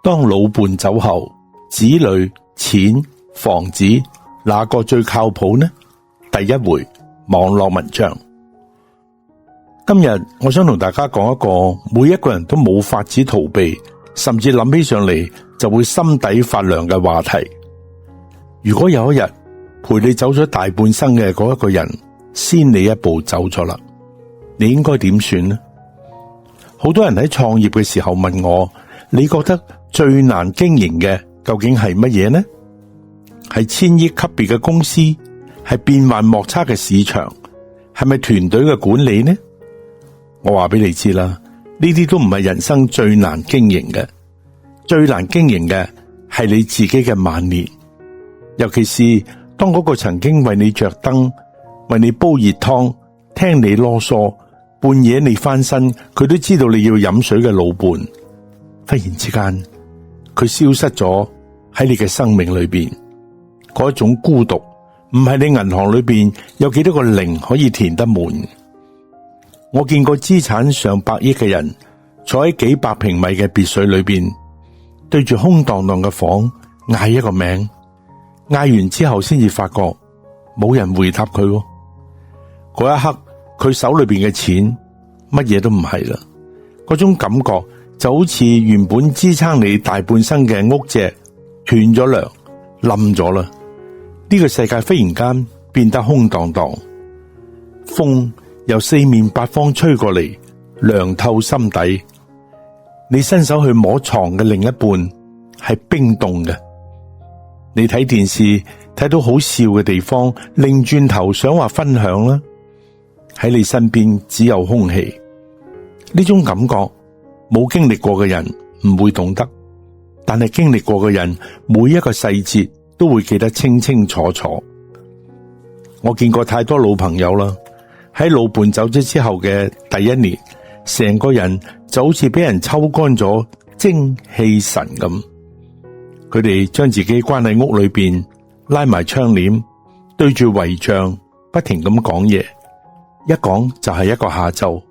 當老伴走後，子女、錢、房子，哪個最靠譜呢？第一回網絡文章。今日我想同大家講一個每一個人都冇法子逃避，甚至諗起上嚟就會心底發涼嘅話題。如果有一日陪你走咗大半生嘅嗰一個人先你一步走咗啦，你應該點算呢？好多人喺創業嘅時候問我，你覺得最難經營嘅究竟係乜嘢呢？係千億級別嘅公司，係變幻莫測嘅市場，係咪團隊嘅管理呢？我話俾你知啦，呢啲都唔係人生最難經營嘅，最難經營嘅係你自己嘅晚年。尤其是當嗰個曾經為你着燈、為你煲熱湯、聽你囉嗦、半夜你翻身，佢都知道你要飲水嘅老伴，忽然之間佢消失咗喺你嘅生命裏邊，嗰種孤獨唔係你銀行裏邊有幾多個零可以填得滿。我見過資產上百億嘅人坐喺幾百平米嘅別墅裏邊，對住空蕩蕩嘅房嗌一個名，嗌完之後先至發覺冇人回答佢。嗰一刻佢手裏邊嘅錢乜嘢都唔係啦，嗰種感覺就好似原本支撐你大半生嘅屋脊斷咗糧冧咗啦。呢個世界忽然間變得空蕩蕩，風由四面八方吹過嚟，涼透心底。你伸手去摸床嘅另一半係冰凍嘅。你睇電視睇到好笑嘅地方，擰轉頭想話分享啦，喺你身邊只有空氣。呢種感覺冇經歷過嘅人唔會懂得，但係經歷過嘅人每一個細節都會記得清清楚楚。我見過太多老朋友啦，喺老伴走咗之後嘅第一年，成個人就好似俾人抽乾咗精氣神咁。佢哋將自己關喺屋裏邊，拉埋窗簾，對住遺像不停咁講嘢，一講就係一個下晝。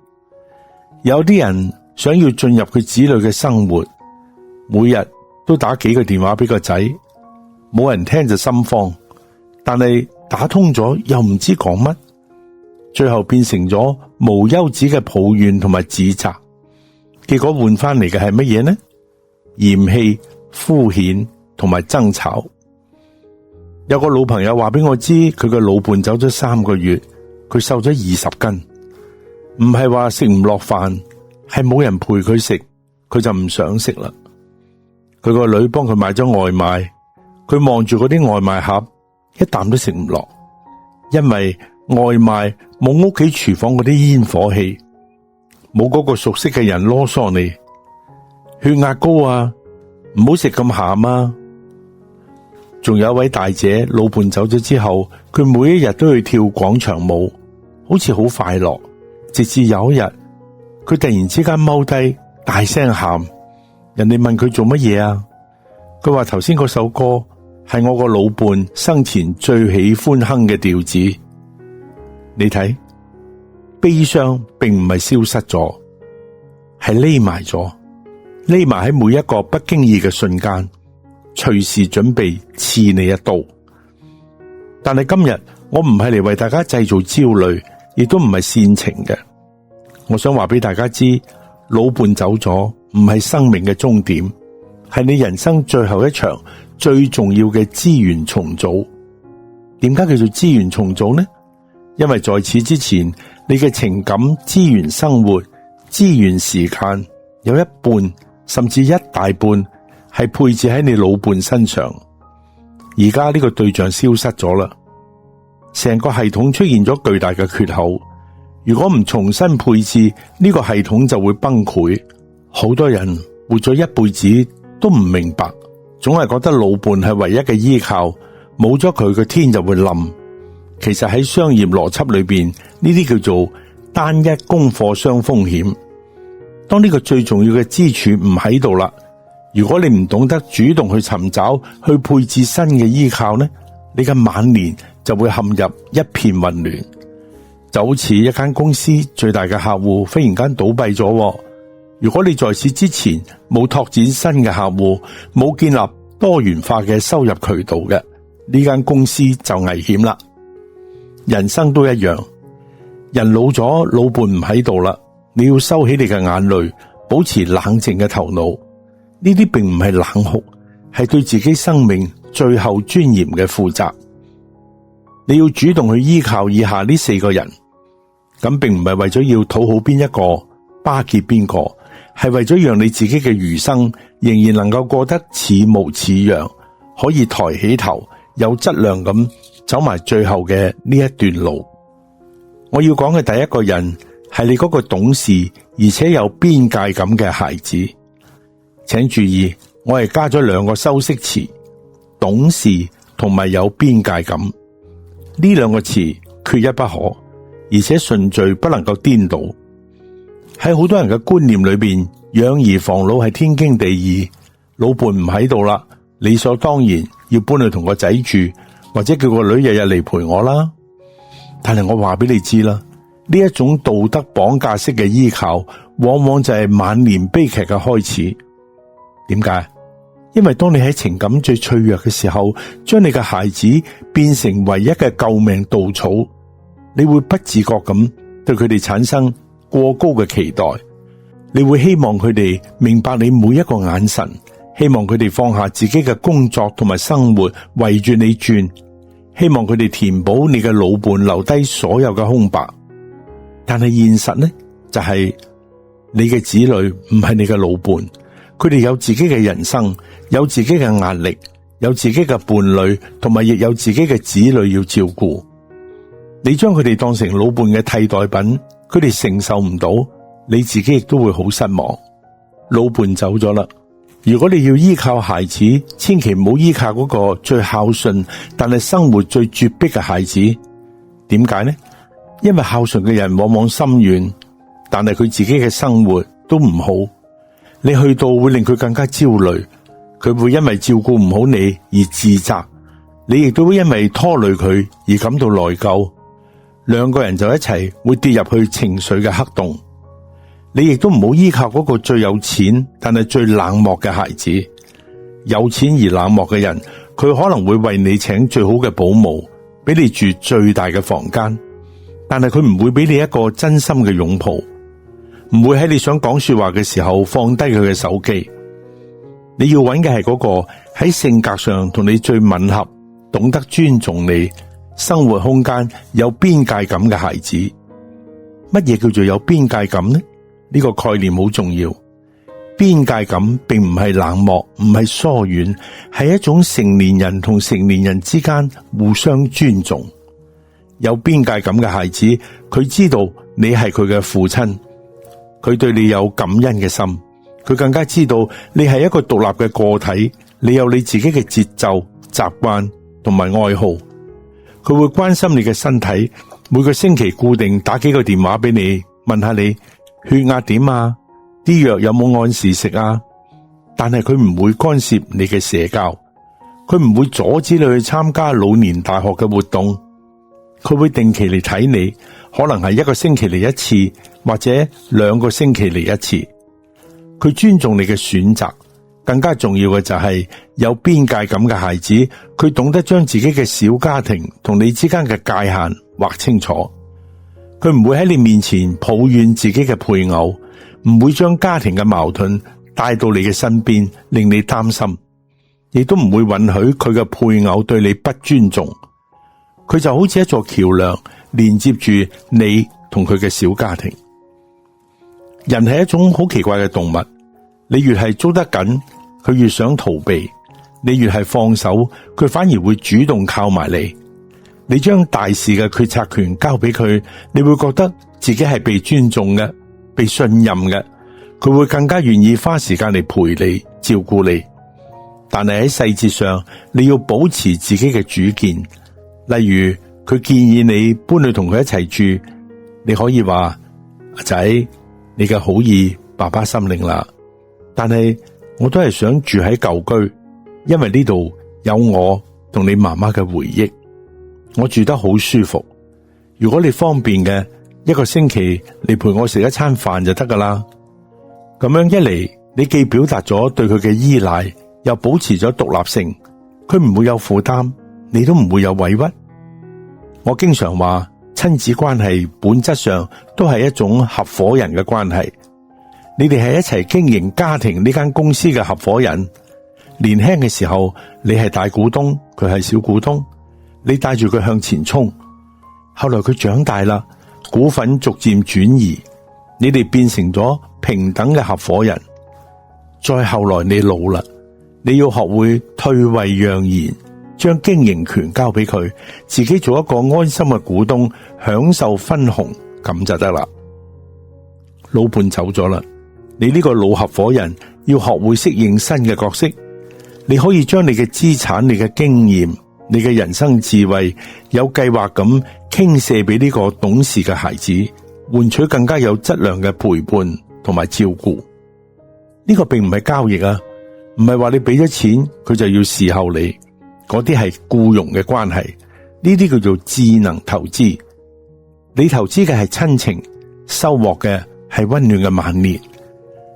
有啲人想要進入佢子女嘅生活，每日都打幾個電話俾個仔，冇人聽就心慌，但係打通咗又唔知講乜，最後變成咗無休止嘅抱怨同埋指責。結果換翻嚟嘅係乜嘢呢？嫌棄、敷衍同埋爭吵。有個老朋友話俾我知，佢嘅老伴走咗3個月，佢瘦咗20斤。唔係話食唔落飯，係冇人陪佢食，佢就唔想食啦。佢個女幫佢買咗外賣，佢望住嗰啲外賣盒，一啖都食唔落，因為外賣冇屋企廚房嗰啲煙火氣，冇嗰個熟悉嘅人囉嗦你，血壓高啊，唔好食咁鹹啊。仲有一位大姐，老伴走咗之後，佢每一日都去跳廣場舞，好似好快樂。直至有一日，佢突然之間踎低，大聲喊。人哋問佢做乜嘢啊？佢話頭先嗰首歌係我個老伴生前最喜歡哼嘅調子。你睇，悲傷並唔係消失咗，係匿埋咗，匿埋喺每一個不經意嘅瞬間，隨時準備刺你一刀。但係今日我唔係嚟為大家製造焦慮，亦都唔係煽情嘅。我想話俾大家知，老伴走咗唔係生命嘅終點，係你人生最後一場最重要嘅資源重組。點解叫做資源重組呢？因為在此之前，你嘅情感、資源、生活、資源、時間有一半甚至一大半係配置喺你老伴身上。而家呢個對象消失咗啦，成個系統出現咗巨大嘅缺口。如果唔重新配置，呢個系統就會崩潰。好多人活咗一輩子都唔明白，總係覺得老伴係唯一嘅依靠，冇咗佢個天就會冧。其實喺商業邏輯裏邊，呢啲叫做單一供貨商風險。當呢個最重要嘅支柱唔喺度啦，如果你唔懂得主動去尋找、去配置新嘅依靠呢，你嘅晚年就會陷入一片混亂。就好似一間公司最大嘅客戶忽然間倒閉咗，如果你在此之前冇拓展新嘅客戶，冇建立多元化嘅收入渠道嘅，呢間公司就危險啦。人生都一樣，人老咗，老伴唔喺度啦，你要收起你嘅眼淚，保持冷靜嘅頭腦。呢啲並唔係冷酷，係對自己生命最後尊嚴嘅負責。你要主動去依靠以下呢4個人，咁並唔係為咗要討好邊一個，巴結邊個，係為咗讓你自己嘅餘生仍然能夠過得似模似樣，可以抬起頭，有質量咁走埋最後嘅呢一段路。我要講嘅第一個人係你嗰個懂事而且有邊界感嘅孩子。請注意，我係加咗2個修飾詞，懂事同埋有邊界感。呢2個詞缺一不可，而且順序不能夠顛倒。喺好多人嘅觀念裏邊，養兒防老係天經地義，老伴唔喺度啦，理所當然要搬去同個仔住，或者叫個女日日嚟陪我啦。但係我話俾你知啦，呢一種道德綁架式嘅依靠，往往就係晚年悲劇嘅開始。點解？因為當你喺情感最脆弱嘅時候，將你嘅孩子變成唯一嘅救命稻草，你會不自覺咁對佢哋產生過高嘅期待。你會希望佢哋明白你每一個眼神，希望佢哋放下自己嘅工作同埋生活圍住你轉，希望佢哋填補你嘅老伴留低所有嘅空白。但係現實呢，就係你嘅子女唔係你嘅老伴，佢哋有自己嘅人生，有自己嘅壓力，有自己嘅伴侶，同埋亦有自己嘅子女要照顧。你將佢哋當成老伴嘅替代品，佢哋承受唔到，你自己亦都會好失望。老伴走咗啦，如果你要依靠孩子，千祈唔好依靠嗰個最孝順但係生活最絕迫嘅孩子。點解呢？因為孝順嘅人往往心軟，但係佢自己嘅生活都唔好。你去到會令佢更加焦慮，佢會因為照顧唔好你而自責，你亦都會因為拖累佢而感到內疚。2個人就一齊會跌入去情緒嘅黑洞。你亦都唔好依靠嗰個最有錢但係最冷漠嘅孩子。有錢而冷漠嘅人，佢可能會為你請最好嘅保姆，俾你住最大嘅房間，但係佢唔會俾你一個真心嘅擁抱，唔會喺你想講說話嘅時候放低佢嘅手機。你要揾嘅係嗰個喺性格上同你最吻合，懂得尊重你，生活空間有邊界感嘅孩子。乜嘢叫做有邊界感呢？呢個概念好重要。邊界感並唔係冷漠，唔係疏遠，係一種成年人同成年人之間互相尊重。有邊界感嘅孩子，佢知道你係佢嘅父親，佢對你有感恩嘅心，佢更加知道你係一個獨立嘅個體，你有你自己嘅節奏、習慣同埋愛好。佢會關心你嘅身體，每個星期固定打幾個電話俾你，問下你血壓點啊，啲藥有冇按時食啊。但係佢唔會干涉你嘅社交，佢唔會阻止你去參加老年大學嘅活動。佢會定期嚟睇你，可能係1個星期嚟一次，或者2個星期嚟一次。佢尊重你嘅選擇，更加重要嘅就係有邊界感嘅孩子，佢懂得將自己嘅小家庭同你之間嘅界限劃清楚。佢唔會喺你面前抱怨自己嘅配偶，唔會將家庭嘅矛盾帶到你嘅身邊，令你擔心，亦都唔會允許佢嘅配偶對你不尊重。佢就好似一座橋樑，連接住你同佢嘅小家庭。人係一種好奇怪嘅動物，你越係捉得緊，佢越想逃避；你越係放手，佢反而會主動靠埋你。你將大事嘅決策權交俾佢，你會覺得自己係被尊重嘅，被信任嘅，佢會更加願意花時間嚟陪你、照顧你。但係喺細節上，你要保持自己嘅主見。例如，佢建議你搬去同佢一齊住，你可以話：阿仔，你嘅好意，爸爸心領啦。但係我都係想住喺舊居，因為呢度有我同你媽媽嘅回憶。我住得好舒服，如果你方便嘅，1個星期你陪我食一餐飯就得噶啦。咁樣一嚟，你既表達咗對佢嘅依賴，又保持咗獨立性，佢唔會有負擔，你都唔會有委屈。我經常話，親子關係本質上都係一種合夥人嘅關係。你哋係一齊經營家庭呢間公司嘅合夥人。年輕嘅時候，你係大股東，佢係小股東，你帶住佢向前衝。後來佢長大啦，股份逐漸轉移，你哋變成咗平等嘅合夥人。再後來你老啦，你要學會退位讓賢，將經營權交俾佢，自己做一個安心嘅股東，享受分紅，咁就得啦。老伴走咗啦，你呢個老合夥人要學會適應新嘅角色。你可以將你嘅資產、你嘅經驗、你嘅人生智慧，有計劃咁傾瀉俾呢個懂事嘅孩子，換取更加有質量嘅陪伴同埋照顧。呢個並唔係交易啊，唔係話你俾咗錢佢就要侍候你，嗰啲係僱傭嘅關係，呢啲叫做智能投資。你投資嘅係親情，收穫嘅係溫暖嘅晚年。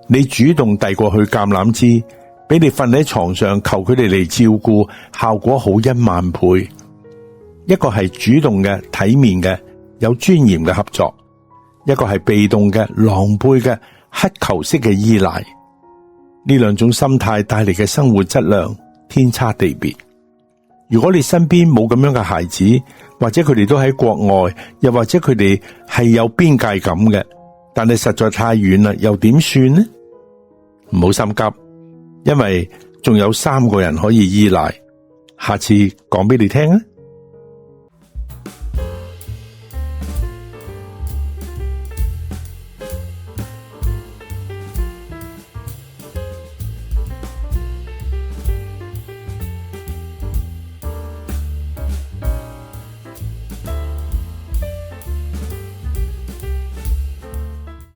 你主動遞過去橄欖枝，俾你瞓喺床上求佢哋嚟照顧，效果好10000倍。一個係主動嘅、體面嘅、有尊嚴嘅合作，一個係被動嘅、狼狽嘅、乞求式嘅依賴。呢兩種心態帶嚟嘅生活質量天差地別。如果你身邊冇咁樣嘅孩子，或者佢哋都喺國外，又或者佢哋係有邊界感嘅，但係實在太遠啦，又點算呢？唔好心急，因為仲有3個人可以依賴。下次講俾你聽啊！